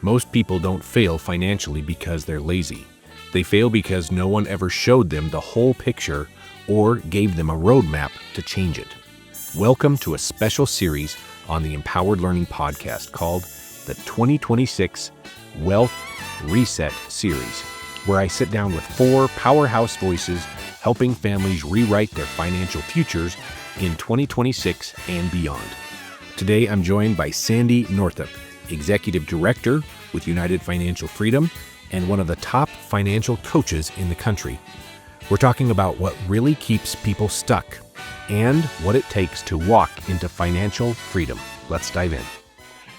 Most people don't fail financially because they're lazy. They fail because no one ever showed them the whole picture or gave them a roadmap to change it. Welcome to a special series on the Empowered Learning Podcast called the 2026 Wealth Reset Series, where I sit down with 4 powerhouse voices helping families rewrite their financial futures in 2026 and beyond. Today, I'm joined by Sandy Northup, Executive Director with United Financial Freedom and one of the top financial coaches in the country. We're talking about what really keeps people stuck and what it takes to walk into financial freedom. Let's dive in.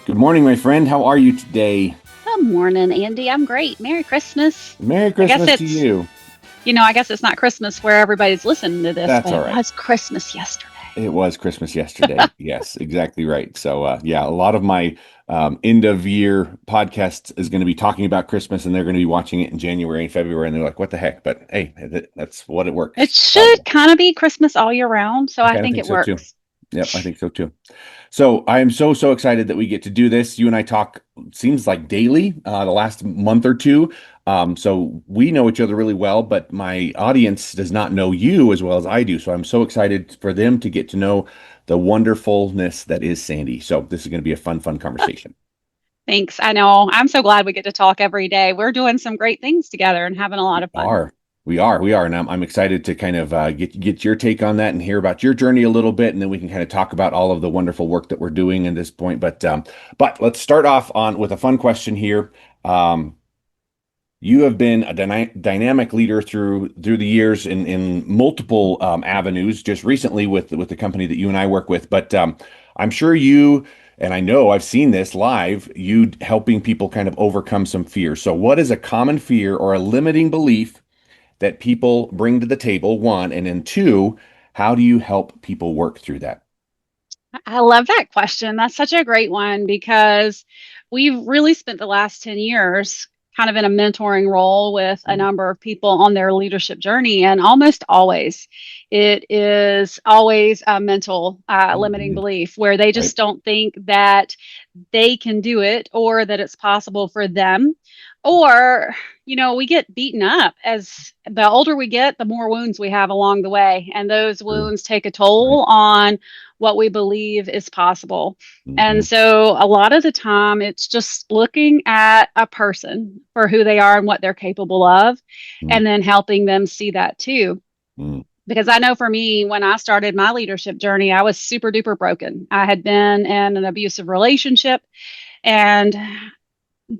Good morning, my friend. How are you today? Good morning, Andy. I'm great. Merry Christmas. Merry Christmas to you. I guess it's not Christmas where everybody's listening to this. That's but all right. It was Christmas yesterday. It was Christmas yesterday. Yes, exactly right. So, a lot of my end of year podcast is going to be talking about Christmas, and they're going to be watching it in January and February, and they're like, what the heck? But hey, that's what it works. It should kind of be Christmas all year round. So I think it works. Too. Yep, I think so too. So I am so excited that we get to do this. You and I talk, seems like daily, the last month or two. So we know each other really well, but my audience does not know you as well as I do. So I'm so excited for them to get to know the wonderfulness that is Sandy. So this is going to be a fun conversation. Thanks. I know. I'm so glad we get to talk every day. We're doing some great things together and having a lot of fun. We are. And I'm excited to kind of get your take on that and hear about your journey a little bit. And then we can kind of talk about all of the wonderful work that we're doing at this point. But let's start off with a fun question here. You have been a dynamic leader through the years in multiple avenues, just recently with the company that you and I work with. But I'm sure you, and I know I've seen this live, you helping people kind of overcome some fear. So what is a common fear or a limiting belief that people bring to the table, one, and then two, how do you help people work through that? I love that question. That's such a great one because we've really spent the last 10 years kind of in a mentoring role with a number of people on their leadership journey. And almost always, it is always a mental limiting belief where they just don't think that they can do it or that it's possible for them. Or, we get beaten up. As the older we get, the more wounds we have along the way. And those wounds take a toll on what we believe is possible. And so a lot of the time, it's just looking at a person for who they are and what they're capable of, and then helping them see that too. Because I know for me, when I started my leadership journey, I was super duper broken. I had been in an abusive relationship, and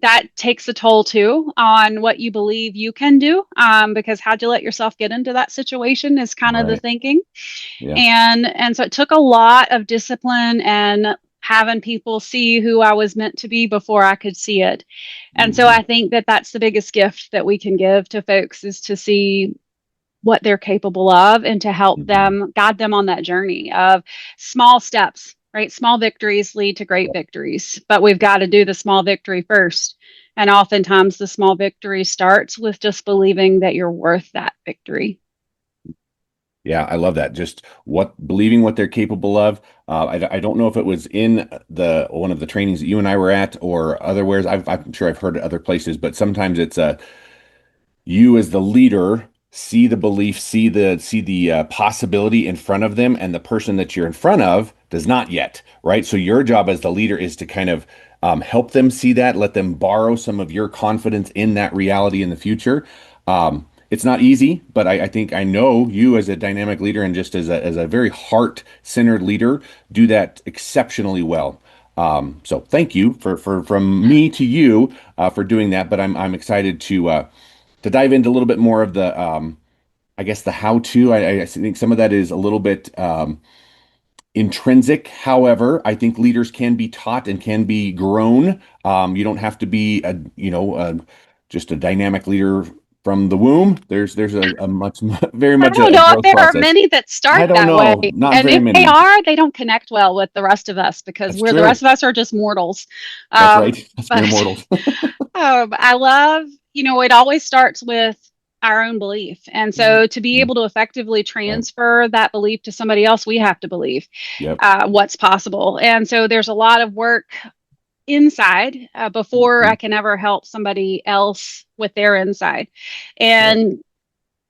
that takes a toll too on what you believe you can do, because how'd you let yourself get into that situation is kind of the thinking. And so it took a lot of discipline and having people see who I was meant to be before I could see it. And so I think that that's the biggest gift that we can give to folks, is to see what they're capable of and to help them, guide them on that journey of small steps. Right? Small victories lead to great victories, but we've got to do the small victory first. And oftentimes the small victory starts with just believing that you're worth that victory. Yeah, I love that. Just believing what they're capable of. I don't know if it was in one of the trainings that you and I were at or otherwhere. I'm sure I've heard it other places, but sometimes it's you as the leader see the belief, see the possibility in front of them, and the person that you're in front of does not yet, right? So your job as the leader is to kind of help them see that, let them borrow some of your confidence in that reality in the future. It's not easy, but I know you as a dynamic leader and just as a very heart-centered leader do that exceptionally well. So thank you from me to you for doing that. But I'm excited to dive into a little bit more of the the how-to. I think some of that is a little bit intrinsic. However, I think leaders can be taught and can be grown. You don't have to be just a dynamic leader from the womb. There's a much very much. I don't know if there process. are many that start that way, not and very if many. they are, they don't connect well with the rest of us because That's true. The rest of us are just mortals. That's right. We're mortals. I love, it always starts with our own belief. And so to be able to effectively transfer that belief to somebody else, we have to believe what's possible. And so there's a lot of work inside before Mhm. I can ever help somebody else with their inside. Right. And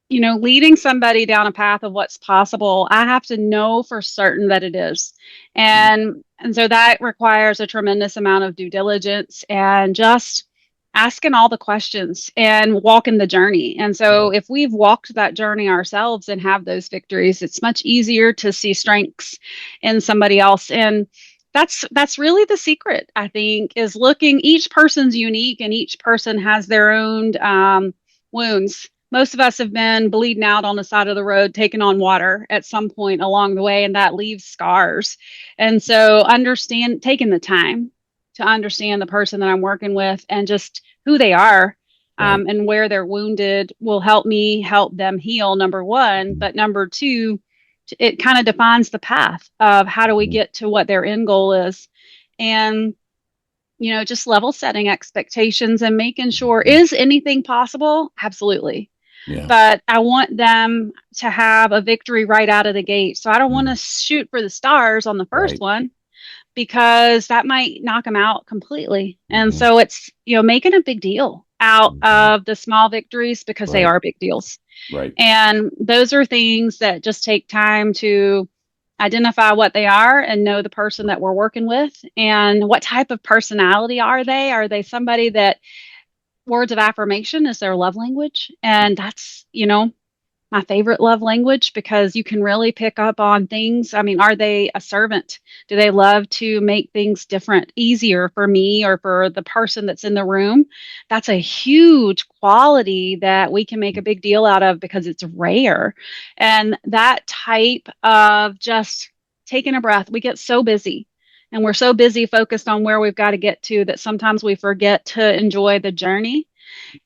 leading somebody down a path of what's possible, I have to know for certain that it is. Mhm. And so that requires a tremendous amount of due diligence and just asking all the questions and walking the journey. And so Right. if we've walked that journey ourselves and have those victories, it's much easier to see strengths in somebody else. And that's really the secret, I think, is looking. Each person's unique and each person has their own wounds. Most of us have been bleeding out on the side of the road, taking on water at some point along the way, and that leaves scars. And so, taking the time to understand the person that I'm working with and just who they are, Right. and where they're wounded will help me help them heal, number one. Mhm. But number two, it kind of defines the path of how do we Mhm. get to what their end goal is. And just level setting expectations and making sure, Mhm. is anything possible? Absolutely. Yeah. But I want them to have a victory right out of the gate. So I don't want to Mhm. shoot for the stars on the first Right. one because that might knock them out completely. And Mhm. so it's, making a big deal out Mhm. of the small victories because they Right. are big deals. Right. And those are things that just take time to identify what they are and know the person that we're working with and what type of personality are they? Are they somebody that words of affirmation is their love language? And that's, my favorite love language because you can really pick up on things. I mean, are they a servant? Do they love to make things different, easier for me or for the person that's in the room? That's a huge quality that we can make a big deal out of because it's rare. And that type of just taking a breath, we get so busy. And we're so busy focused on where we've got to get to that sometimes we forget to enjoy the journey,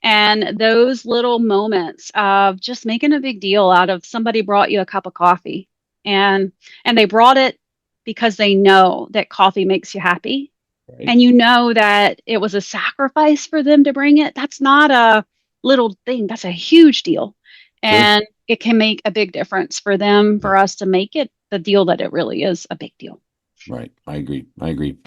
and those little moments of just making a big deal out of somebody brought you a cup of coffee and they brought it because they know that coffee makes you happy Right. and you know that it was a sacrifice for them to bring it. That's not a little thing. That's a huge deal. Sure. And it can make a big difference for them, Yeah. for us to make it the deal that it really is a big deal. Right. I agree. I agree.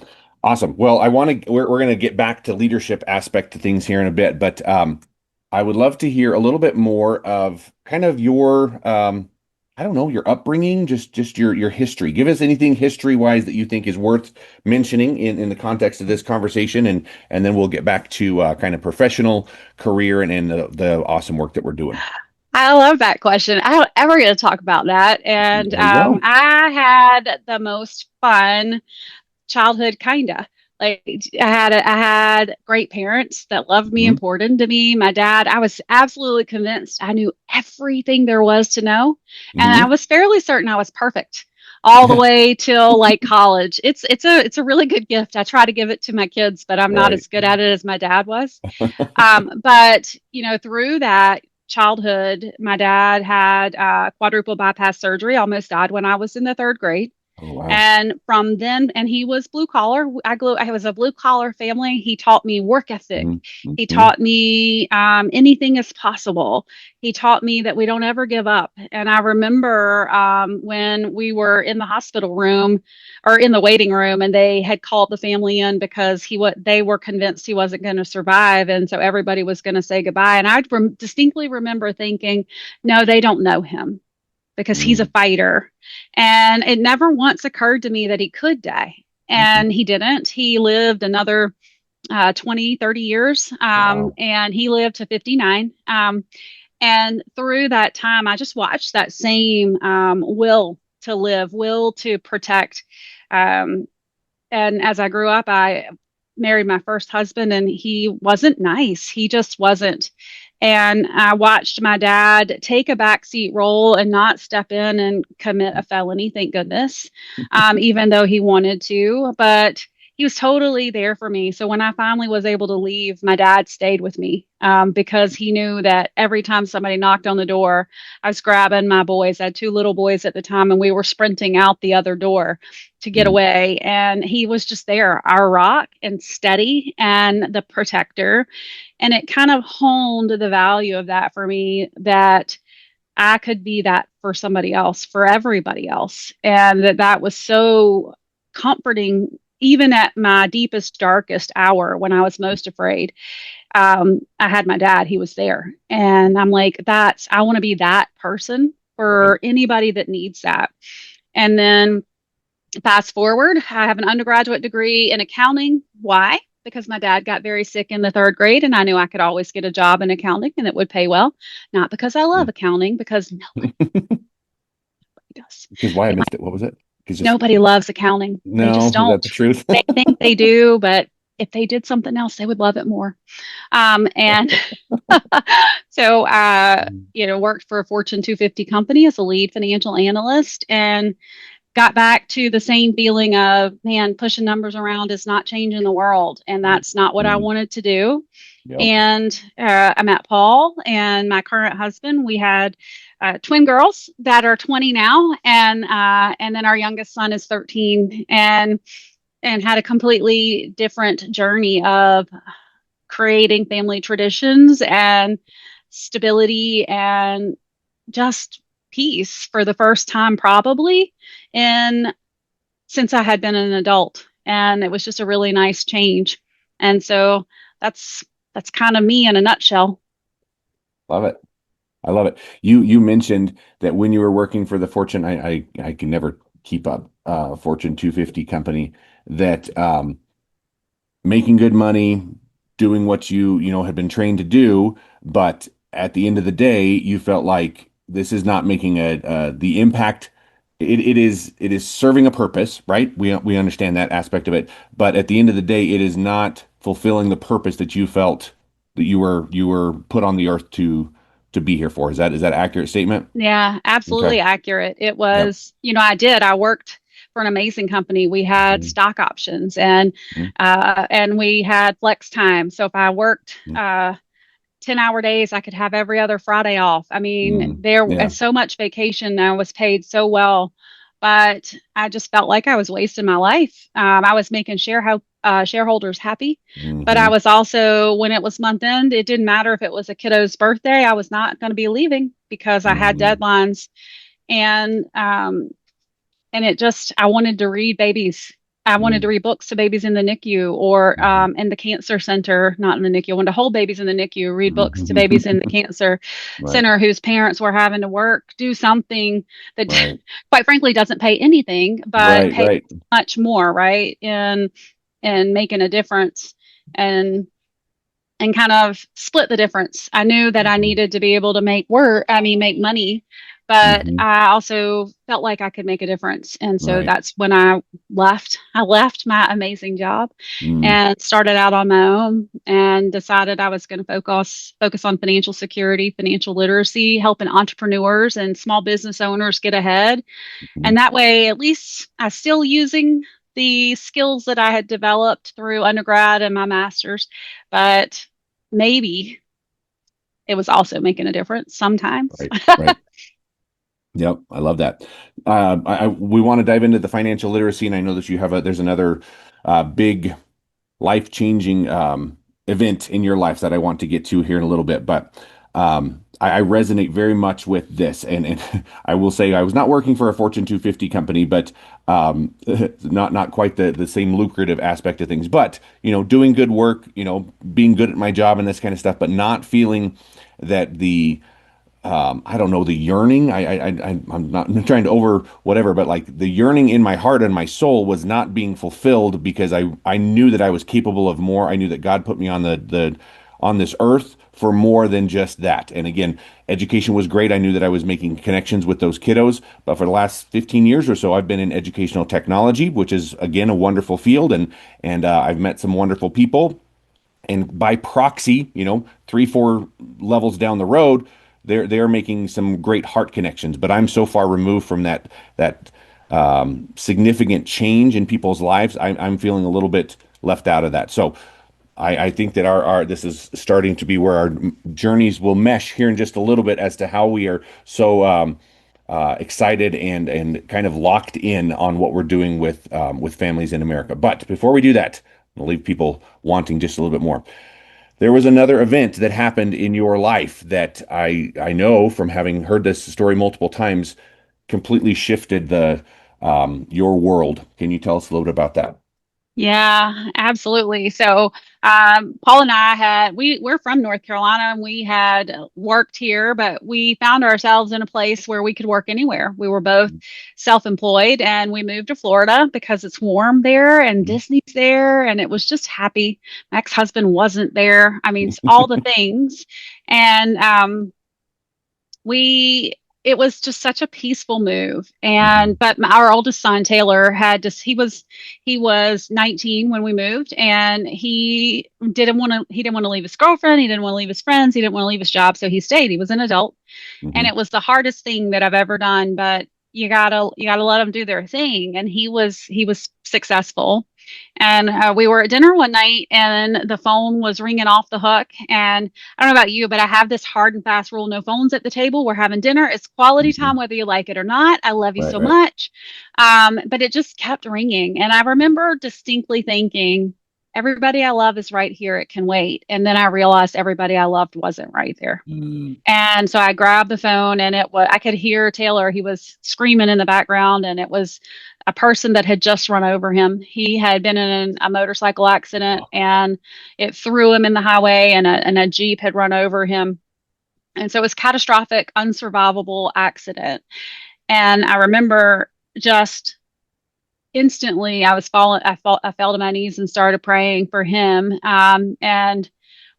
Awesome. Well, I want to, we're going to get back to leadership aspect to things here in a bit, but I would love to hear a little bit more of kind of your, I don't know, your upbringing, just your history. Give us anything history wise that you think is worth mentioning in the context of this conversation, and then we'll get back to kind of professional career and the awesome work that we're doing. I love that question. I don't ever get to talk about that. And There you go. I had the most fun childhood, kinda. Like I had great parents that loved me, Hmm. important to me. My dad, I was absolutely convinced I knew everything there was to know, and I Hmm. was fairly certain I was perfect all the way till like college. It's a really good gift. I try to give it to my kids, but I'm not Right. as good at it as my dad was. But through that childhood, my dad had quadruple bypass surgery, almost died when I was in the third grade. Oh, wow. And from then, and he was blue collar. I was a blue collar family. He taught me work ethic. Hmm. He Hmm. taught me anything is possible. He taught me that we don't ever give up. And I remember when we were in the hospital room or in the waiting room, and they had called the family in because they were convinced he wasn't going to survive, and so everybody was going to say goodbye. And distinctly remember thinking, no, they don't know him because he's a Hmm. fighter. And it never once occurred to me that he could die. Hmm. And he didn't. He lived another 20, 30 years, Wow. and he lived to 59. And through that time, I just watched that same will to live, will to protect. Um, and as I grew up, I married my first husband, and he wasn't nice. He just wasn't. And I watched my dad take a backseat role and not step in and commit a felony, thank goodness, even though he wanted to. But he was totally there for me. So when I finally was able to leave, my dad stayed with me because he knew that every time somebody knocked on the door, I was grabbing my boys. I had two little boys at the time, and we were sprinting out the other door to get Hmm. away. And he was just there, our rock and steady and the protector. And it kind of honed the value of that for me, that I could be that for somebody else, for everybody else. And that was so comforting even at my deepest, darkest hour when I was most afraid, I had my dad. He was there. And I'm like, I want to be that person Right. for anybody that needs that. And then fast forward, I have an undergraduate degree in accounting. Why? Because my dad got very sick in the third grade and I knew I could always get a job in accounting and it would pay well. Not because I love accounting, because nobody does. Because why I missed it. What was it? Because just Nobody loves accounting. They no, just is that don't. the truth? They think they do, but if they did something else, they would love it more. And so, worked for a Fortune 250 company as a lead financial analyst and got back to the same feeling of, man, pushing numbers around is not changing the world. And that's not what I Mm, wanted to do. yep. And I met Paul and my current husband. We had twin girls that are 20 now, and then our youngest son is 13, and had a completely different journey of creating family traditions and stability and just peace for the first time probably in since I had been an adult. And it was just a really nice change. And so that's kind of me in a nutshell. Love it. I love it. You mentioned that when you were working for the Fortune, I can never keep up, Fortune 250 company, that making good money, doing what you had been trained to do, but at the end of the day, you felt like this is not making the impact. It is serving a purpose, right? We understand that aspect of it, but at the end of the day, it is not fulfilling the purpose that you felt that you were put on the earth to be here for. Is that accurate statement? Yeah, Okay. absolutely accurate. It Yep. was, I worked for an amazing company. We had Mhm. stock options and we had flex time. So if I worked 10-hour days, I could have every other Friday off. I mean, there Yeah. was so much vacation. I was paid so well, but I just felt like I was wasting my life. I was making shareholders happy, but I Hmm. was also, when it was month end, it didn't matter if it was a kiddo's birthday. I was not going to be leaving because I had Hmm. deadlines, and I wanted to read babies. I wanted to read books to babies in the NICU or Hmm. in the cancer center, not in the NICU. I wanted to hold babies in the NICU, read books to babies in the Hmm. cancer Right. center whose parents were having to work, do something that, Right. quite frankly, doesn't pay anything, but Right. pays Right. much more, right? In making a difference. And kind of split the difference. I knew that I Hmm. needed to be able to make money, but Hmm. I also felt like I could make a difference. And so Right. that's when I left. I left my amazing job Mm. and started out on my own and decided I was going to focus on financial security, financial literacy, helping entrepreneurs and small business owners get ahead. Mhm. And that way, at least I'm still using the skills that I had developed through undergrad and my master's, but maybe it was also making a difference sometimes. Right. Right. Yep. I love that. We want to dive into the financial literacy, and I know that there's another big life-changing event in your life that I want to get to here in a little bit. But I resonate very much with this, and I will say I was not working for a Fortune 250 company, but not quite the same lucrative aspect of things. But doing good work, being good at my job and this kind of stuff, but not feeling that I don't know, the yearning. I'm not I'm trying to over whatever, but like the yearning in my heart and my soul was not being fulfilled because I knew that I was capable of more. I knew that God put me on the on this earth for more than just that. And again, education was great. I knew that I was making connections with those kiddos, but for the last 15 years or so, I've been in educational technology, which is again a wonderful field, and I've met some wonderful people, and by proxy, 3, 4 levels down the road, they're making some great heart connections. But I'm so far removed from that significant change in people's lives. I'm feeling a little bit left out of that. So I think that our this is starting to be where our journeys will mesh here in just a little bit as to how we are so excited and kind of locked in on what we're doing with families in America. But before we do that, I'll leave people wanting just a little bit more. There was another event that happened in your life that I know from having heard this story multiple times completely shifted the your world. Can you tell us a little bit about that? Yeah, absolutely. So, Paul and I we're from North Carolina and we had worked here, but we found ourselves in a place where we could work anywhere. We were both self-employed and we moved to Florida because it's warm there and Mhm. Disney's there and it was just happy. My ex-husband wasn't there. I mean, all the things. And, we it was just such a peaceful move. And Mhm. but our oldest son Taylor had just he was 19 when we moved, and he didn't want to leave his girlfriend, he didn't want to leave his friends, he didn't want to leave his job, so he stayed. He was an adult, and Mhm. it was the hardest thing that I've ever done, but you gotta let them do their thing. And he was successful. And we were at dinner one night, and the phone was ringing off the hook. And I don't know about you, but I have this hard and fast rule: no phones at the table. We're having dinner. It's quality time, Mhm. whether you like it or not. I love you Right, so right. much. But it just kept ringing, and I remember distinctly thinking, everybody I love is right here. It can wait. And then I realized everybody I loved wasn't right there. Mm. And so I grabbed the phone, and I could hear Taylor. He was screaming in the background, and it was a person that had just run over him. He had been in a motorcycle accident, Oh, and it threw him in the highway, and a Jeep had run over him. And so it was catastrophic, unsurvivable accident. And I remember just instantly I fell to my knees and started praying for him. And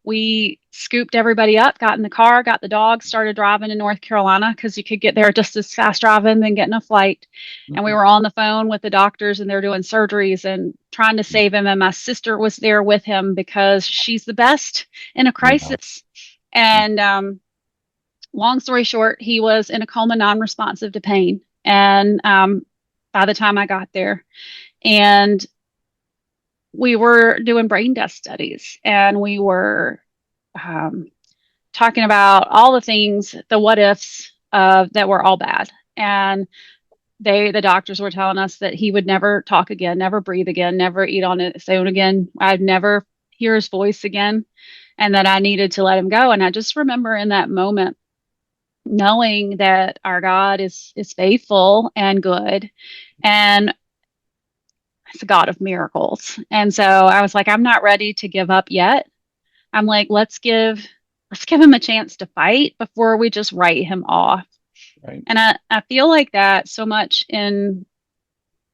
we scooped everybody up, got in the car, got the dog, started driving to North Carolina because you could get there just as fast driving than getting a flight. And we mhm. were on the phone with the doctors, and they're doing surgeries and trying to save him. And my sister was there with him because she's the best in a Yeah. crisis. And long story short, he was in a coma, non-responsive to pain. And by the time I got there, and we were doing brain death studies, and we were um, talking about all the things, the what ifs that were all bad. And the doctors were telling us that he would never talk again, never breathe again, never eat on his own again. I'd never hear his voice again, and that I needed to let him go. And I just remember in that moment knowing that our God is faithful and good, and it's a God of miracles. And so I was like, I'm not ready to give up yet. I'm like, let's give him a chance to fight before we just write him off. Right. And I feel like that so much in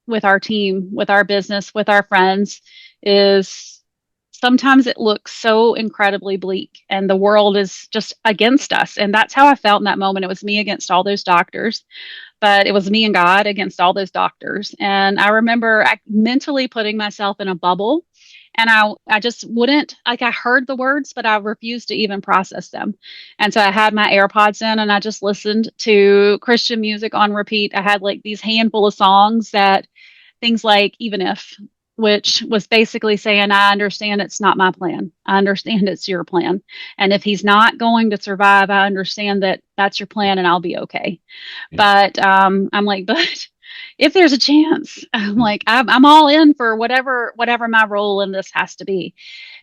with our team, with our business, with our friends, is sometimes it looks so incredibly bleak and the world is just against us. And that's how I felt in that moment. It was me against all those doctors, but it was me and God against all those doctors. And I remember mentally putting myself in a bubble, and I just wouldn't, like, I heard the words, but I refused to even process them. And so I had my AirPods in and I just listened to Christian music on repeat. I had like these handful of songs that things like Even If, which was basically saying, I understand it's not my plan. I understand it's your plan. And if he's not going to survive, I understand that that's your plan and I'll be okay. Yeah. But I'm like, but if there's a chance, I'm Mhm. like, I'm all in for whatever my role in this has to be.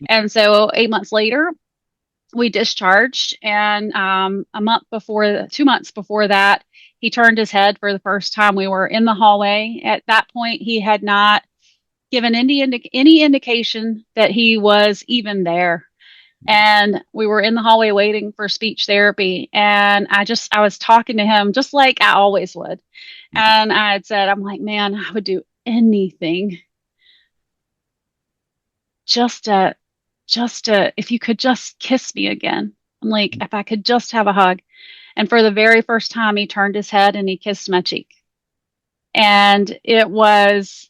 And so 8 months later, we discharged, and 2 months before that, he turned his head for the first time. We were in the hallway. At that point, he had not given any indication that he was even there. And we were in the hallway waiting for speech therapy. And I was talking to him just like I always would. And I had said, I'm like, man, I would do anything just to, if you could just kiss me again. I'm like, if I could just have a hug. And for the very first time, he turned his head and he kissed my cheek. And it was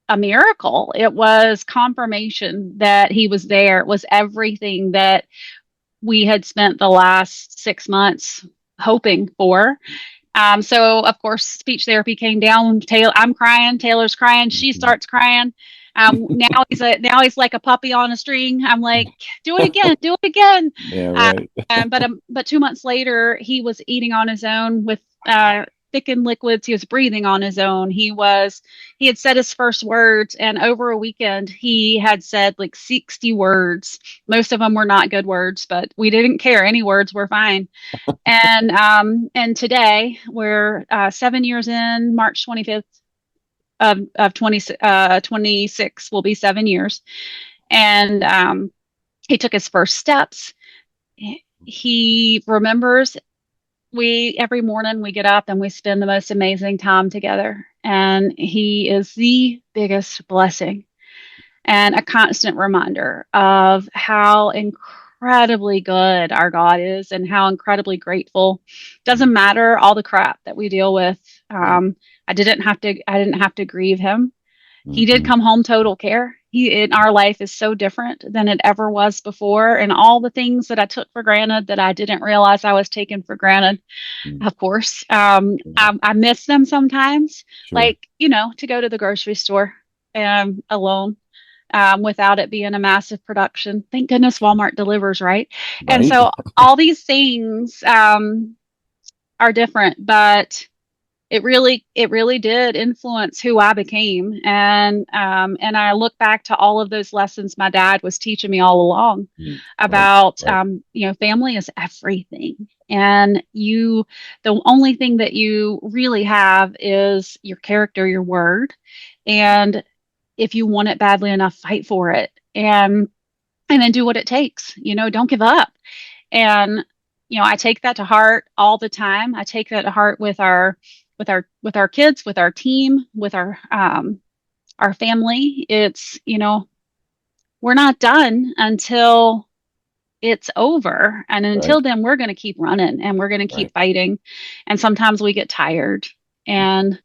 a miracle. It was confirmation that he was there. It was everything that we had spent the last 6 months hoping for. So of course, speech therapy came down. I'm crying. Taylor's crying. She Mhm. starts crying. Now he's like a puppy on a string. I'm like, do it again, do it again. Yeah, Uh, right. but 2 months later, he was eating on his own with thickened liquids. He was breathing on his own. He had said his first words, and over a weekend, he had said like 60 words. Most of them were not good words, but we didn't care. Any words were fine. And today we're 7 years in, March 25th. of 26 will be 7 years. And he took his first steps. He remembers every morning we get up and we spend the most amazing time together. And he is the biggest blessing and a constant reminder of how incredibly good our God is and how incredibly grateful. Doesn't matter all the crap that we deal with. Right. I didn't have to grieve him. He did Hmm. come home total care. He in our life is so different than it ever was before. And all the things that I took for granted that I didn't realize I was taking for granted, of course. I miss them sometimes, Sure. like, to go to the grocery store alone, without it being a massive production. Thank goodness Walmart delivers, right? And Right. so all these things are different, but it really did influence who I became. And I look back to all of those lessons my dad was teaching me all along Mm. Right. about, Right. family is everything. And the only thing that you really have is your character, your word. And if you want it badly enough, fight for it. And then do what it takes. Don't give up. And I take that to heart all the time. I take that to heart with our kids, with our team, with our family. It's, we're not done until it's over. And until Right. then, we're going to keep running and we're going to keep Right. fighting. And sometimes we get tired, and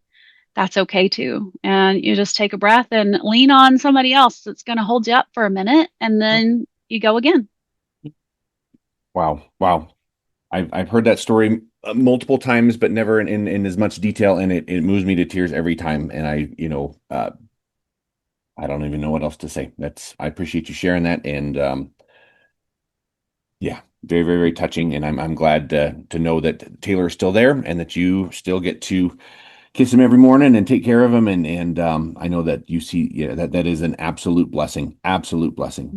that's okay too. And you just take a breath and lean on somebody else that's going to hold you up for a minute, and then you go again. Wow. Wow. I've heard that story multiple times, but never in as much detail, and it moves me to tears every time. And I don't even know what else to say. I appreciate you sharing that, and yeah, very, very, very touching. And I'm glad to know that Taylor is still there and that you still get to kiss him every morning and take care of him. And I know that you see, yeah, that is an absolute blessing.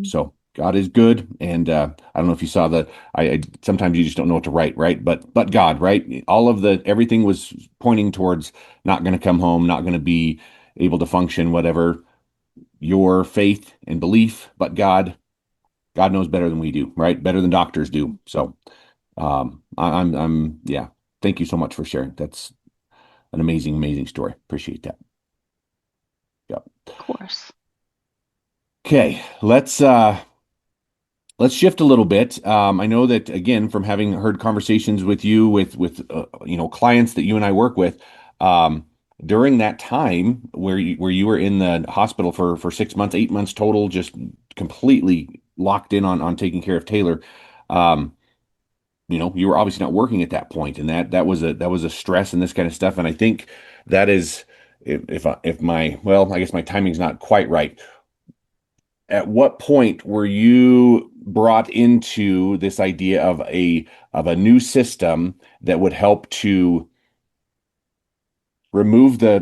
So God is good. And I don't know if you saw I sometimes you just don't know what to write, right? But God, right? Everything was pointing towards not going to come home, not going to be able to function, whatever your faith and belief, but God knows better than we do, right? Better than doctors do. So yeah. Thank you so much for sharing. That's an amazing, amazing story. Appreciate that. Yep. Of course. Okay, let's shift a little bit. I know that again, from having heard conversations with you with clients that you and I work with, during that time where you were in the hospital for 6 months, 8 months total, just completely locked in on taking care of Taylor. Um, you were obviously not working at that point, and that was a stress and this kind of stuff. And I think that is if my well, I guess my timing's not quite right. At what point were you brought into this idea of a new system that would help to remove the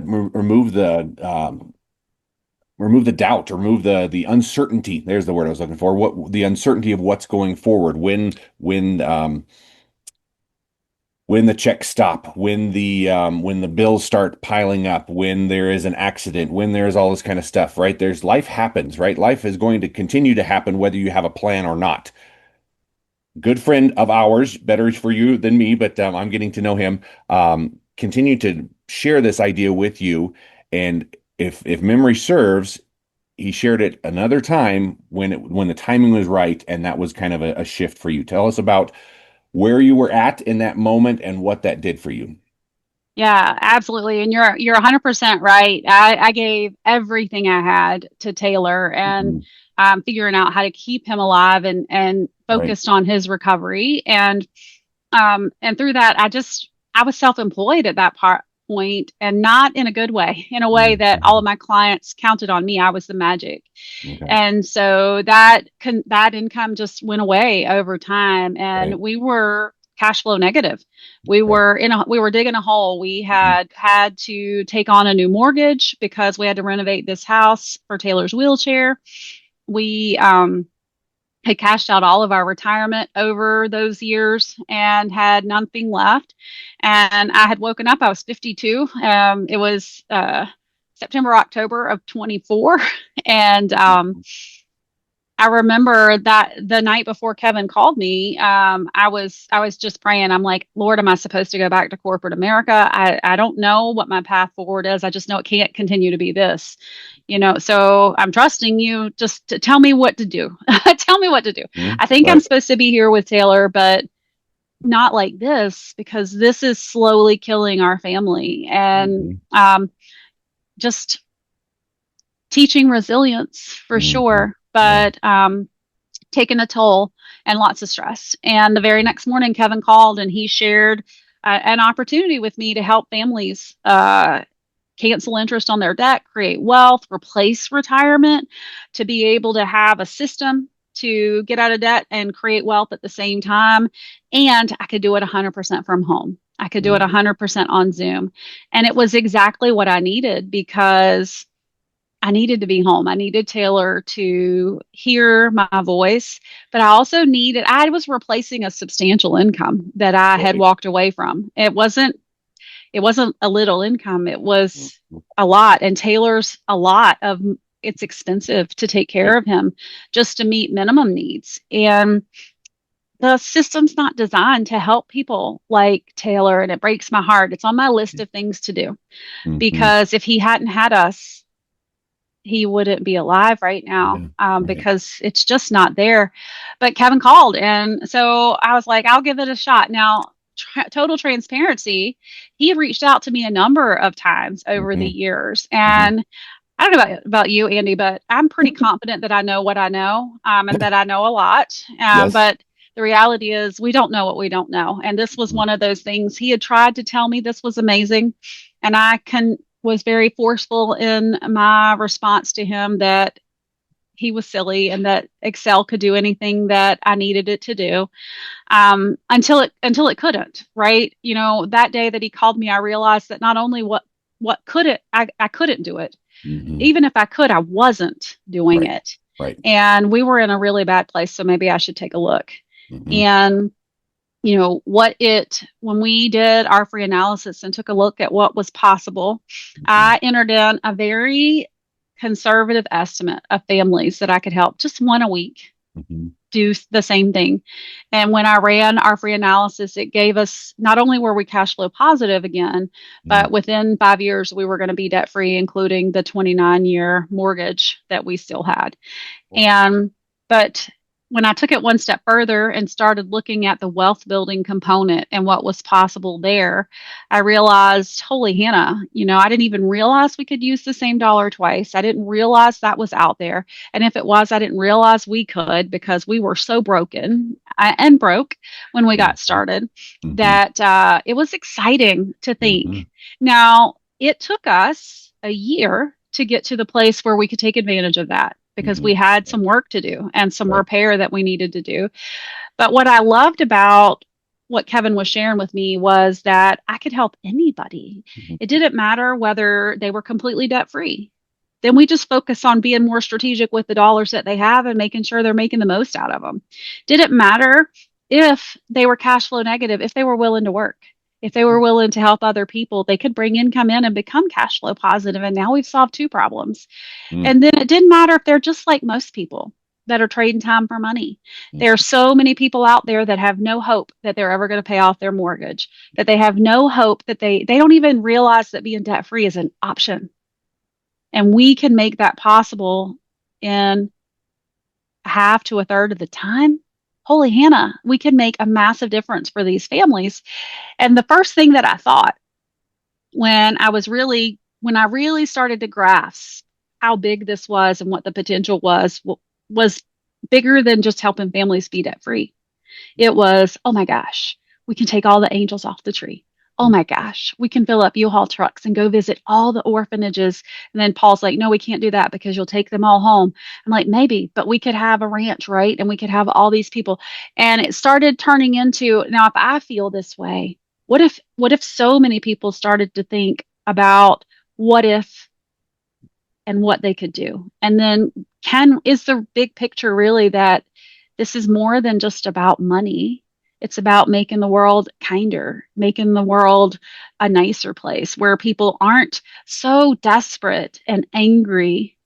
doubt, remove the uncertainty? There's the word I was looking for. What the uncertainty of what's going forward when the checks stop, when the bills start piling up, when there is an accident, when there's all this kind of stuff, right? There's life happens, right? Life is going to continue to happen whether you have a plan or not. Good friend of ours, better for you than me, but I'm getting to know him. Continue to share this idea with you, and if memory serves, he shared it another time when the timing was right, and that was kind of a shift for you. Tell us about where you were at in that moment and what that did for you. Yeah, absolutely. And you're 100% right. I gave everything I had to Taylor, and Mhm. figuring out how to keep him alive and Right. focused on his recovery. And through that, I was self-employed at that point, and not in a good way, in a way that all of Mhm. my clients counted on me. I was the magic. Okay. And so that income just went away over time, and Right. we were cash flow negative. Okay. We were digging a hole. We Mhm. had to take on a new mortgage because we had to renovate this house for Taylor's wheelchair. We had cashed out all of our retirement over those years and had nothing left. And I had woken up. I was 52. It was September, October of 24. And I remember that the night before Kevin called me, I was just praying. I'm like, Lord, am I supposed to go back to corporate America? I don't know what my path forward is. I just know it can't continue to be this, so I'm trusting you just to tell me what to do. Tell me what to do. I think I'm Right. supposed to be here with Taylor, but not like this, because this is slowly killing our family. And Mhm. just teaching resilience for Mhm. sure, Yeah. but taking a toll and lots of stress. And the very next morning, Kevin called and he shared an opportunity with me to help families cancel interest on their debt, create wealth, replace retirement, to be able to have a system to get out of debt and create wealth at the same time. And I could do it 100% from home. I could do it Mhm. 100% on Zoom. And it was exactly what I needed, because I needed to be home. I needed Taylor to hear my voice, but I was replacing a substantial income that I had Right. walked away from. It wasn't a little income. It was Mhm. a lot. And Taylor's a lot of, it's expensive to take care Right. of him just to meet minimum needs. And the system's not designed to help people like Taylor. And it breaks my heart. It's on my list of things to do, Mhm. because if he hadn't had us, he wouldn't be alive right now, Yeah. Right. because it's just not there. But Kevin called, and so I was like, I'll give it a shot. Now, total transparency, he reached out to me a number of times over the Mhm. years, Mhm. and I don't know about you, Andy, but I'm pretty confident that I know what I know, and that I know a lot. Yes. But the reality is, we don't know what we don't know. And this was Mhm. one of those things. He had tried to tell me this was amazing, and was very forceful in my response to him that he was silly and that Excel could do anything that I needed it to do, until it couldn't. Right? That day that he called me, I realized that not only what could it, I couldn't do it. Mhm. Even if I could, I wasn't doing Right. it. Right. And we were in a really bad place, so maybe I should take a look. Mhm. And when we did our free analysis and took a look at what was possible, Mhm. I entered in a very conservative estimate of families that I could help, just one a week, Mhm. do the same thing. And when I ran our free analysis, it gave us, not only were we cash flow positive again, Mhm. but within 5 years, we were going to be debt free, including the 29-year mortgage that we still had. And, but when I took it one step further and started looking at the wealth building component and what was possible there, I realized, holy Hannah, I didn't even realize we could use the same dollar twice. I didn't realize that was out there. And if it was, I didn't realize we could, because we were so broken and broke when we got Mhm. started, Mhm. that it was exciting to think. Mhm. Now, it took us a year to get to the place where we could take advantage of that, because Mhm. we had Right. some work to do and some Right. repair that we needed to do. But what I loved about what Kevin was sharing with me was that I could help anybody. Mhm. It didn't matter whether they were completely debt free. Then we just focus on being more strategic with the dollars that they have and making sure they're making the most out of them. Didn't matter if they were cash flow negative, if they were willing to work. If they were willing to help other people, they could bring income in and become cash flow positive. And now we've solved two problems. Mhm. And then it didn't matter if they're just like most people that are trading time for money. Mhm. There are so many people out there that have no hope that they're ever going to pay off their mortgage, that they have no hope, that they don't even realize that being debt free is an option. And we can make that possible in half to a third of the time. Holy Hannah, we can make a massive difference for these families. And the first thing that I thought when I really started to grasp how big this was and what the potential was bigger than just helping families be debt free. It was, oh my gosh, we can take all the angels off the tree. Oh Mhm. my gosh, we can fill up U-Haul trucks and go visit all the orphanages. And then Paul's like, no, we can't do that because you'll take them all home. I'm like, maybe, but we could have a ranch, right? And we could have all these people. And it started turning into, now, if I feel this way, what if so many people started to think about what if and what they could do? And then is the big picture really that this is more than just about money? It's about making the world kinder, making the world a nicer place where people aren't so desperate and angry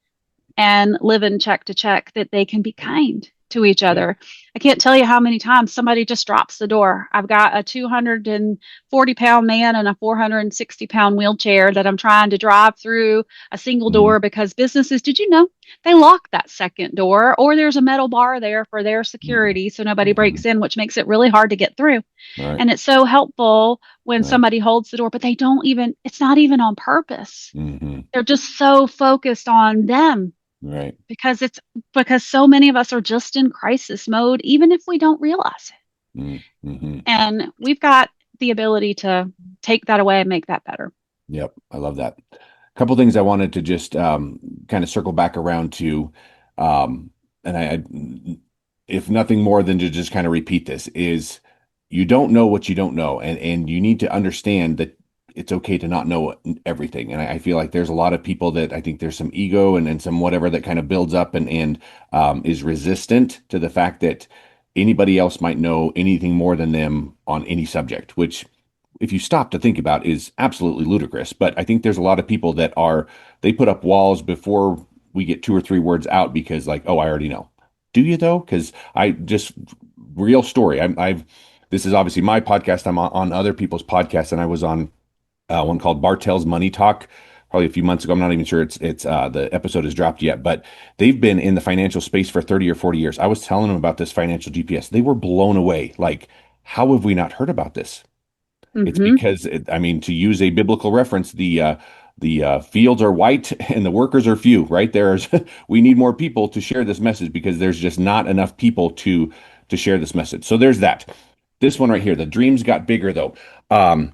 and living check to check that they can be kind to each Yeah. other. I can't tell you how many times somebody just drops the door. I've got a 240-pound man in a 460-pound wheelchair that I'm trying to drive through a single Mhm. door because businesses, did you know, they lock that second door or there's a metal bar there for their Mhm. security so nobody breaks Mhm. in, which makes it really hard to get through. Right. And it's so helpful when Right. somebody holds the door, but they don't even, it's not even on purpose. Mhm. They're just so focused on them Right. because it's because so many of us are just in crisis mode, even if we don't realize it. Mhm. And we've got the ability to take that away and make that better. Yep, I love that. A couple things I wanted to just kind of circle back around to, um, and if nothing more than to just kind of repeat this, is you don't know what you don't know, and you need to understand that it's okay to not know everything. And I feel like there's a lot of people that I think there's some ego and some whatever that kind of builds up and is resistant to the fact that anybody else might know anything more than them on any subject, which if you stop to think about is absolutely ludicrous. But I think there's a lot of people that they put up walls before we get two or three words out because like, oh, I already know. Do you though? Because I just real story. I've this is obviously my podcast. I'm on other people's podcasts, and I was on one called Bartell's Money Talk probably a few months ago. I'm not even sure it's the episode has dropped yet, but they've been in the financial space for 30 or 40 years. I was telling them about this financial GPS. They were blown away. Like, how have we not heard about this? It's Mm-hmm. because I mean, to use a biblical reference, the fields are white and the workers are few, right? There's we need more people to share this message because there's just not enough people to share this message. So there's that. This one right here, the dreams got bigger though. Um,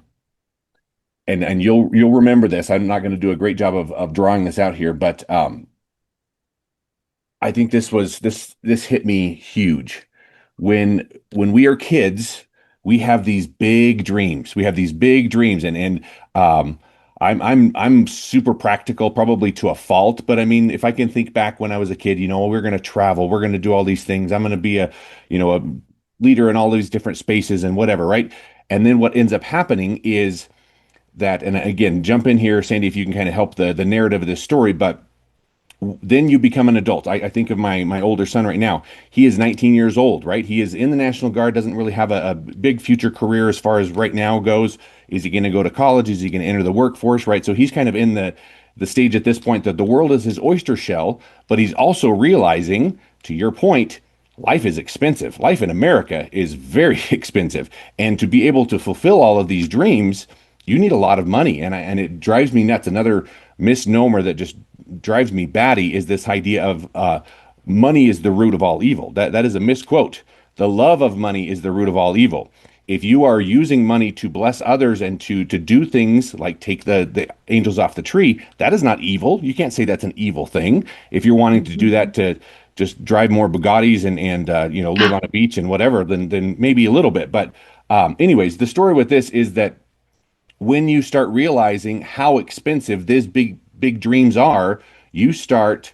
and you'll remember this. I'm not going to do a great job of drawing this out here, but I think this hit me huge. When we are kids, we have these big dreams. We have these big dreams, and I'm super practical, probably to a fault. But I mean, if I can think back when I was a kid, we're going to travel, we're going to do all these things. I'm going to be a leader in all these different spaces and whatever, right? And then what ends up happening is that, and again, jump in here, Sandy, if you can kind of help the narrative of this story, but then you become an adult. I think of my older son right now. He is 19 years old, right? He is in the National Guard, doesn't really have a big future career as far as right now goes. Is he going to go to college? Is he going to enter the workforce, right? So he's kind of in the stage at this point that the world is his oyster shell, but he's also realizing, to your point, life is expensive. Life in America is very expensive. And to be able to fulfill all of these dreams, you need a lot of money. And it drives me nuts. Another misnomer that just drives me batty is this idea of money is the root of all evil. That is a misquote. The love of money is the root of all evil. If you are using money to bless others and to do things like take the angels off the tree, that is not evil. You can't say that's an evil thing. If you're wanting to do Mm-hmm. that to just drive more Bugattis and live on a beach and whatever, then maybe a little bit. But anyways, the story with this is that when you start realizing how expensive these big dreams are, you start,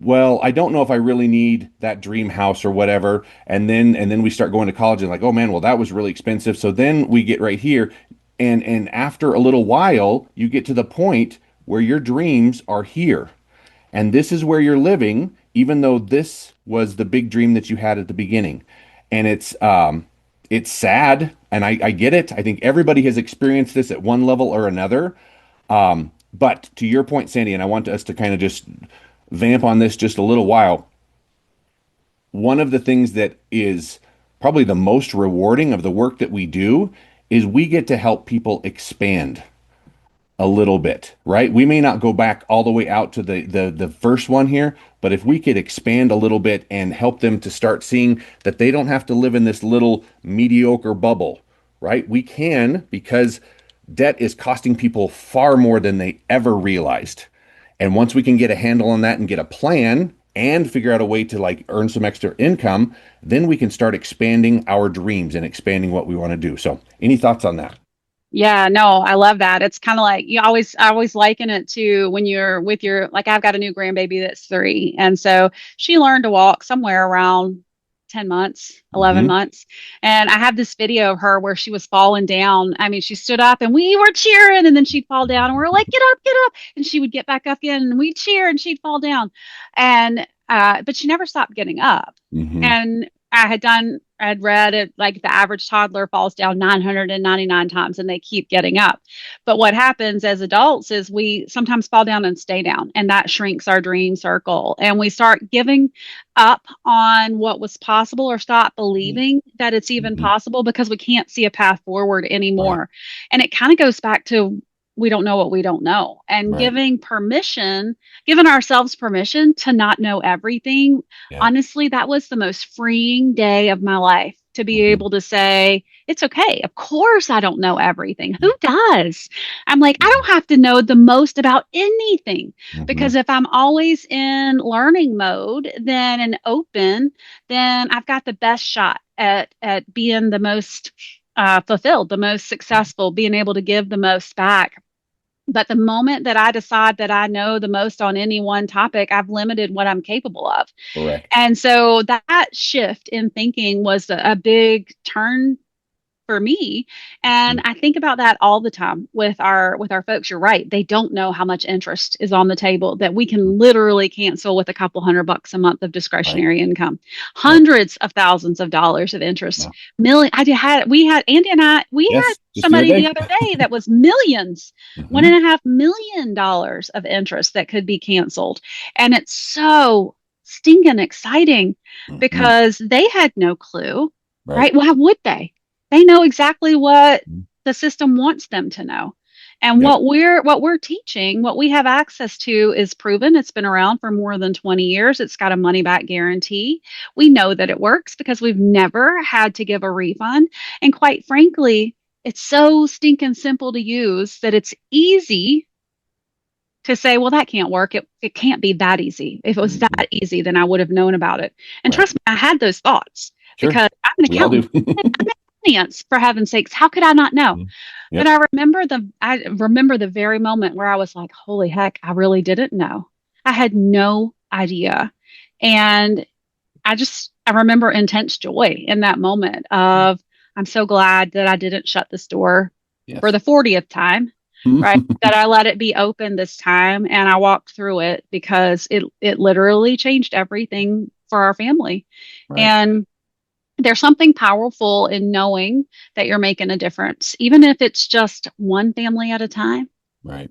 well, I don't know if I really need that dream house or whatever. And then we start going to college and like, oh man, well that was really expensive. So then we get right here and after a little while, you get to the point where your dreams are here. And this is where you're living, even though this was the big dream that you had at the beginning. And it's sad, and I get it. I think everybody has experienced this at one level or another. But to your point, Sandy, and I want us to kind of just vamp on this just a little while. One of the things that is probably the most rewarding of the work that we do is we get to help people expand a little bit, right? We may not go back all the way out to the first one here, but if we could expand a little bit and help them to start seeing that they don't have to live in this little mediocre bubble, right? We can because debt is costing people far more than they ever realized. And once we can get a handle on that and get a plan and figure out a way to like earn some extra income, then we can start expanding our dreams and expanding what we want to do. So, any thoughts on that? Yeah, no, I love that. It's kind of like I always liken it to when you're with like I've got a new grandbaby that's 3. And so she learned to walk somewhere around 10 months, 11 Hmm. months. And I have this video of her where she was falling down. I mean, she stood up and we were cheering, and then she'd fall down, and we're like, get up, get up. And she would get back up again, and we'd cheer, and she'd fall down. And, but she never stopped getting up. Hmm. And I had read it like the average toddler falls down 999 times and they keep getting up. But what happens as adults is we sometimes fall down and stay down, and that shrinks our dream circle. And we start giving up on what was possible, or stop believing that it's even Hmm. possible because we can't see a path forward Right. anymore. And it kind of goes back to we don't know what we don't know, and Right. giving ourselves permission to not know everything. Yeah. Honestly, that was the most freeing day of my life, to be Hmm. able to say, it's okay. Of course, I don't know everything. Yeah. Who does? I'm like, I don't have to know the most about anything, Hmm. because if I'm always in learning mode, then and open, then I've got the best shot at being the most fulfilled, the most successful, being able to give the most back. But the moment that I decide that I know the most on any one topic, I've limited what I'm capable of. Correct. And so that shift in thinking was a big turn for me. And I think about that all the time with our folks. You're right. They don't know how much interest is on the table that we Mhm. can literally cancel with a couple $100 a month of Right. discretionary income. Yep. Hundreds of thousands of dollars of interest. Wow. Million we had Andy and I, we had Yes. Just the other somebody the day. other day that was millions, one Hmm. and a half million dollars of interest that could be canceled. And it's so stinking exciting Hmm. because they had no clue, Right. right? Well, how would they? They know exactly what the system wants them to know. And Yep. what we're teaching, what we have access to is proven. It's been around for more than 20 years. It's got a money back guarantee. We know that it works because we've never had to give a refund. And quite frankly, it's so stinking simple to use that it's easy to say, well, that can't work. It can't be that easy. If it was Hmm. that easy, then I would have known about it. And Right. trust me, I had those thoughts Sure. because I'm an We all accountant. do. Finance, for heaven's sakes. How could I not know? Mhm. But Yep. I remember the very moment where I was like, holy heck, I really didn't know. I had no idea. And I remember intense joy in that moment of I'm so glad that I didn't shut this door for Yes. the 40th time, right? That I let it be open this time and I walked through it because it literally changed everything for our family. Right. And there's something powerful in knowing that you're making a difference, even if it's just one family at a time. Right.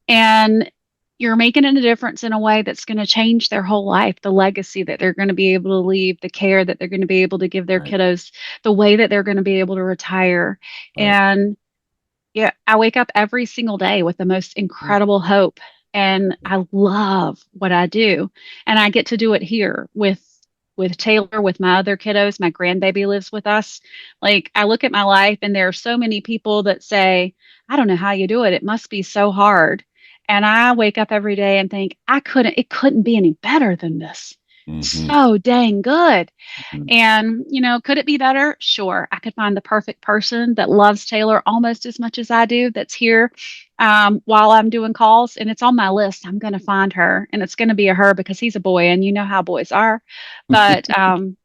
And you're making a difference in a way that's going to change their whole life, the legacy that they're going to be able to leave, the care that they're going to be able to give their Right. kiddos, the way that they're going to be able to retire. Right. And yeah, I wake up every single day with the most incredible hope. And I love what I do. And I get to do it here with Taylor, with my other kiddos. My grandbaby lives with us. Like I look at my life and there are so many people that say, I don't know how you do it. It must be so hard. And I wake up every day and think, it couldn't be any better than this. Hmm. So dang good. Hmm. And, could it be better? Sure. I could find the perfect person that loves Taylor almost as much as I do, that's here while I'm doing calls. And it's on my list. I'm going to find her, and it's going to be a her because he's a boy, and you know how boys are. But, um,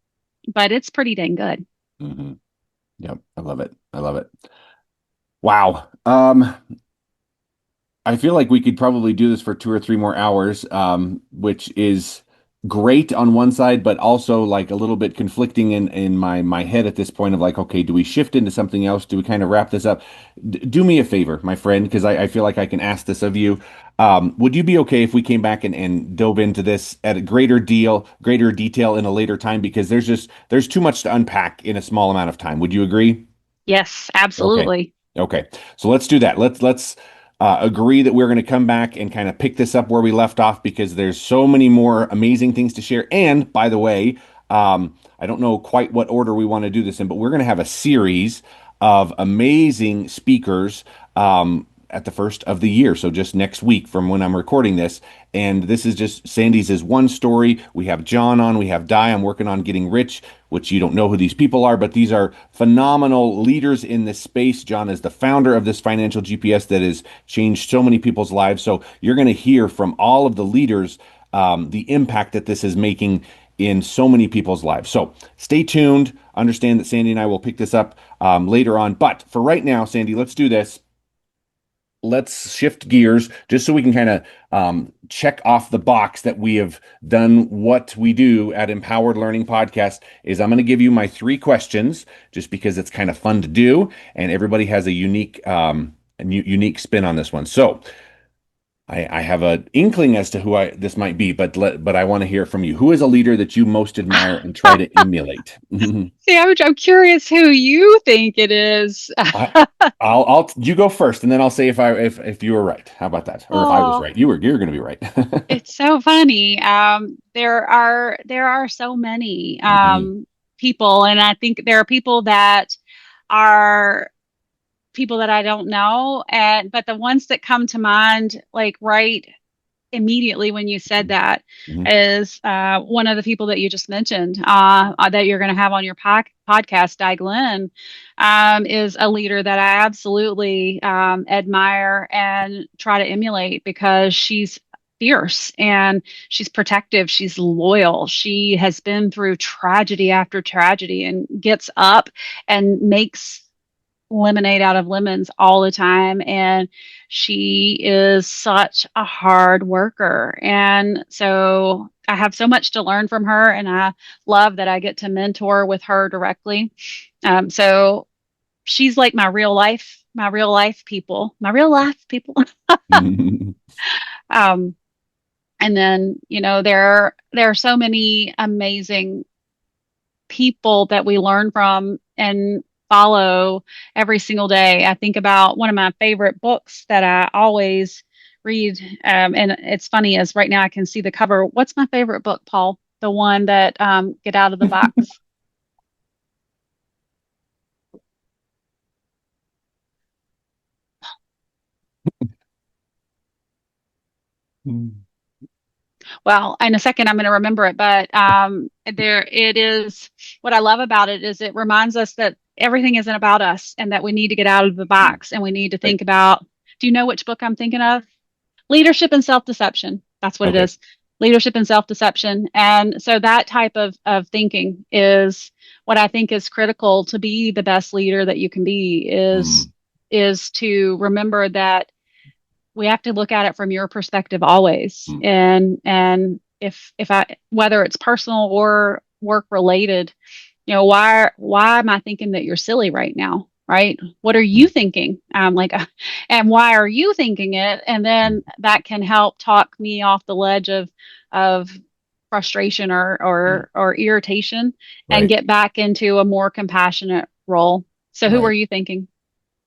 but it's pretty dang good. Hmm. Yep. I love it. I love it. Wow. I feel like we could probably do this for 2 or 3 more hours, which is great on one side, but also like a little bit conflicting in my head at this point of like, okay, do we shift into something else? Do we kind of wrap this up? Do me a favor, my friend, because I feel like I can ask this of you. Would you be okay if we came back and dove into this at a greater detail in a later time? Because there's too much to unpack in a small amount of time. Would you agree? Yes, Okay. absolutely. Okay. So let's do that. Let's agree that we're going to come back and kind of pick this up where we left off because there's so many more amazing things to share. And by the way, I don't know quite what order we want to do this in, but we're going to have a series of amazing speakers at the first of the year. So just next week from when I'm recording this. And this is just Sandy's is one story. We have John on, we have Di. I'm working on getting rich, which you don't know who these people are, but these are phenomenal leaders in this space. John is the founder of this financial GPS that has changed so many people's lives. So you're going to hear from all of the leaders the impact that this is making in so many people's lives. So stay tuned. Understand that Sandy and I will pick this up later on. But for right now, Sandy, let's do this. Let's shift gears just so we can kind of check off the box that we have done what we do at Empowered Learning Podcast. Is I'm going to give you my 3 questions just because it's kind of fun to do, and everybody has a unique spin on this one. So I have an inkling as to who this might be, but I want to hear from you. Who is a leader that you most admire and try to emulate? See, I'm curious who you think it is. You go first, and then I'll say if you were right. How about that? Or if I was Oh, right, you're going to be right. it's so funny. There are so many hmm people, and I think there are are people that I don't know, and but the ones that come to mind, like right immediately when you said that, hmm is one of the people that you just mentioned that you're going to have on your podcast, Di Glenn, is a leader that I absolutely admire and try to emulate because she's fierce and she's protective, she's loyal, she has been through tragedy after tragedy and gets up and makes lemonade out of lemons all the time. And she is such a hard worker. And so I have so much to learn from her. And I love that I get to mentor with her directly. So she's like my real life people. um, and then, there are so many amazing people that we learn from and follow every single day. I think about one of my favorite books that I always read. And it's funny as right now I can see the cover. What's my favorite book, Paul? The one that Get Out of the Box. Well, in a second, I'm going to remember it, but there it is. What I love about it is it reminds us that everything isn't about us and that we need to get out of the box and we need to Right. think about, do you know which book I'm thinking of? Leadership and Self-Deception. That's what it Okay. is. Leadership and self-deception. And so that type of thinking is what I think is critical to be the best leader that you can be Mm, is to remember that we have to look at it from your perspective always. mm, And if I whether it's personal or work related, why am I thinking that you're silly right now? Right? What are you mm, thinking? And why are you thinking it? And mm. then that can help talk me off the ledge of frustration Yeah. or irritation and Right. get back into a more compassionate role. So who were Right. you thinking?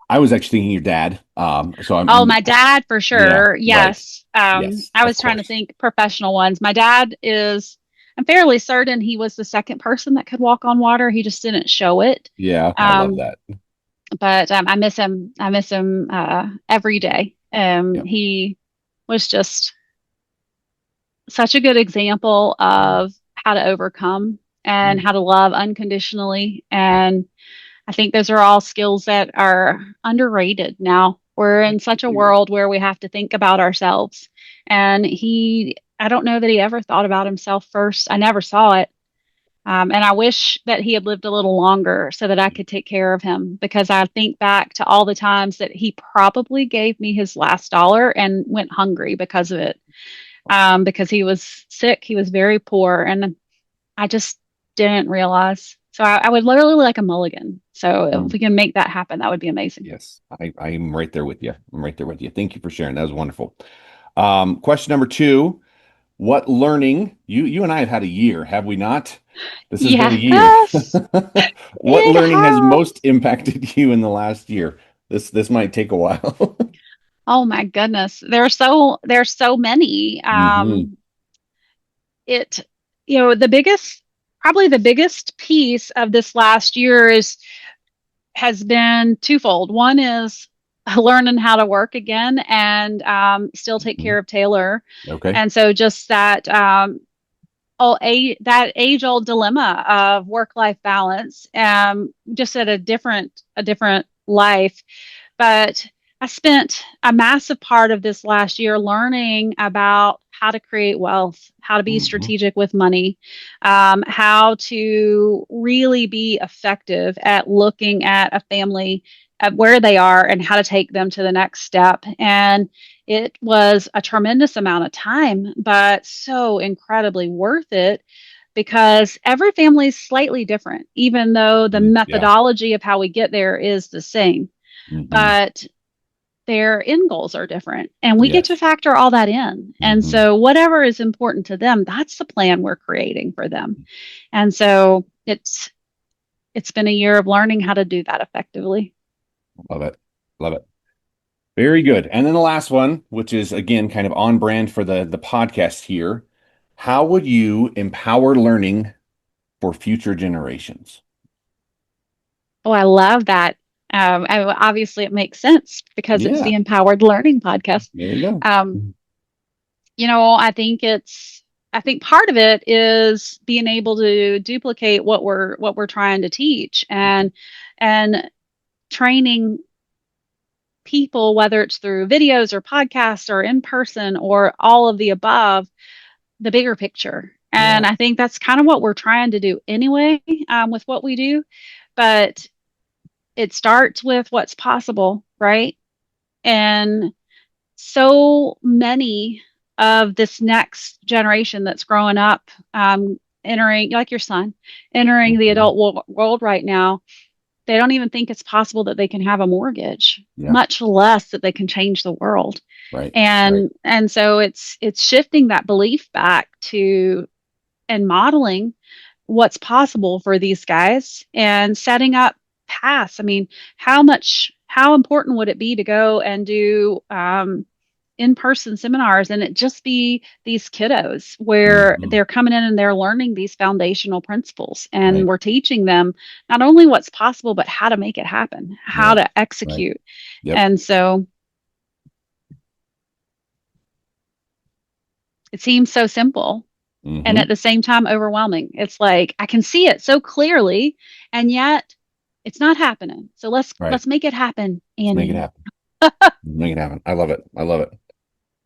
I was actually thinking your dad. So Oh, my dad for yeah, sure. right. Yes. Yes, I of was trying to course. think professional ones. I'm fairly certain he was the second person that could walk on water. He just didn't show it. Yeah, I love Um, that. but I miss him. I miss him every day. Yep. He was just such a good example Mm, of how to overcome and mm. how to love unconditionally. And I think those are all skills that are underrated now. We're in such a world where we have to think about ourselves. And I don't know that he ever thought about himself first. I never saw it. And I wish that he had lived a little longer so that I could take care of him because I think back to all the times that he probably gave me his last dollar and went hungry because of it. Because he was sick, he was very poor, and I just didn't realize. So I would literally like a mulligan. So if Mm. we can make that happen, that would be amazing. Yes, I'm right there with you. I'm right there with you. Thank you for sharing. That was wonderful. Question number 2. What learning, you and I have had a year, have we not? This has been a year. Yes, What it learning has has. most impacted you in the last year? This might take a while. Oh my goodness. There's so many. hmm It, probably the biggest piece of this last year has been twofold. One is learning how to work again and still take care of Taylor. Okay. And so just that age old dilemma of work life balance, just at a different life. But I spent a massive part of this last year learning about how to create wealth, how to be Hmm. strategic with money, how to really be effective at looking at a family at where they are and how to take them to the next step. And it was a tremendous amount of time, but so incredibly worth it because every family is slightly different, even though the Yeah. methodology of how we get there is the same. Hmm. But their end goals are different, and we get to Yes. factor all that in. And Hmm. so, whatever is important to them, that's the plan we're creating for them. And so, it's been a year of learning how to do that effectively. Love it. Love it. Very good. And then the last one, which is again kind of on brand for the podcast here. How would you empower learning for future generations? Oh, I love that. Obviously, it makes sense because it's Yeah, the Empowered Learning podcast. there you go. Um, I think part of it is being able to duplicate what we're trying to teach and training people, whether it's through videos or podcasts or in person or all of the above, the bigger picture. Yeah. And I think that's kind of what we're trying to do anyway, with what we do. But it starts with what's possible, right? And so many of this next generation that's growing up, entering, like your son, entering the Mhm. adult world right now, they don't even think it's possible that they can have a mortgage, Yeah. much less that they can change the world. Right. Right. And so it's shifting that belief back to and modeling what's possible for these guys and setting up paths. I mean, how important would it be to go and do in-person seminars and it just be these kiddos where Hmm. they're coming in and they're learning these foundational principles and Right. we're teaching them not only what's possible but how to make it happen, how Yeah. to Right. execute. Yep. And so it seems so simple and at Hmm. the same time overwhelming. It's like I can see it so clearly and yet it's not happening. So Right. let's make it happen, Let's make it Annie. happen. Make it happen. I love it. I love it.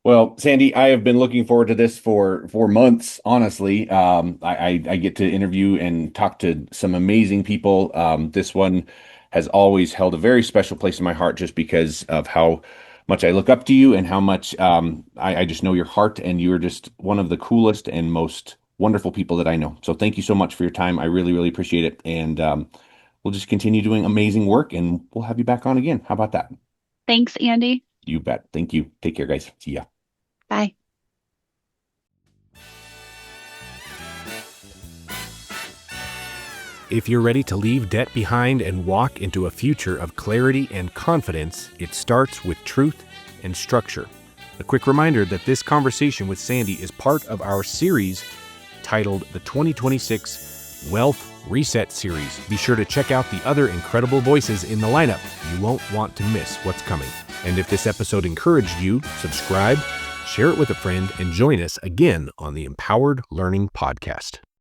Well, Sandy, I have been looking forward to this for months, honestly. I get to interview and talk to some amazing people. This one has always held a very special place in my heart just because of how much I look up to you and how much I just know your heart, and you're just one of the coolest and most wonderful people that I know. So thank you so much for your time. I really, really appreciate it. And we'll just continue doing amazing work, and we'll have you back on again. How about that? Thanks, Andy. You bet. Thank you. Take care, guys. See ya. Bye. If you're ready to leave debt behind and walk into a future of clarity and confidence, it starts with truth and structure. A quick reminder that this conversation with Sandy is part of our series titled the 2026 Wealth Reset Series. Be sure to check out the other incredible voices in the lineup. You won't want to miss what's coming. And if this episode encouraged you, subscribe, share it with a friend, and join us again on the Empowered Learning Podcast.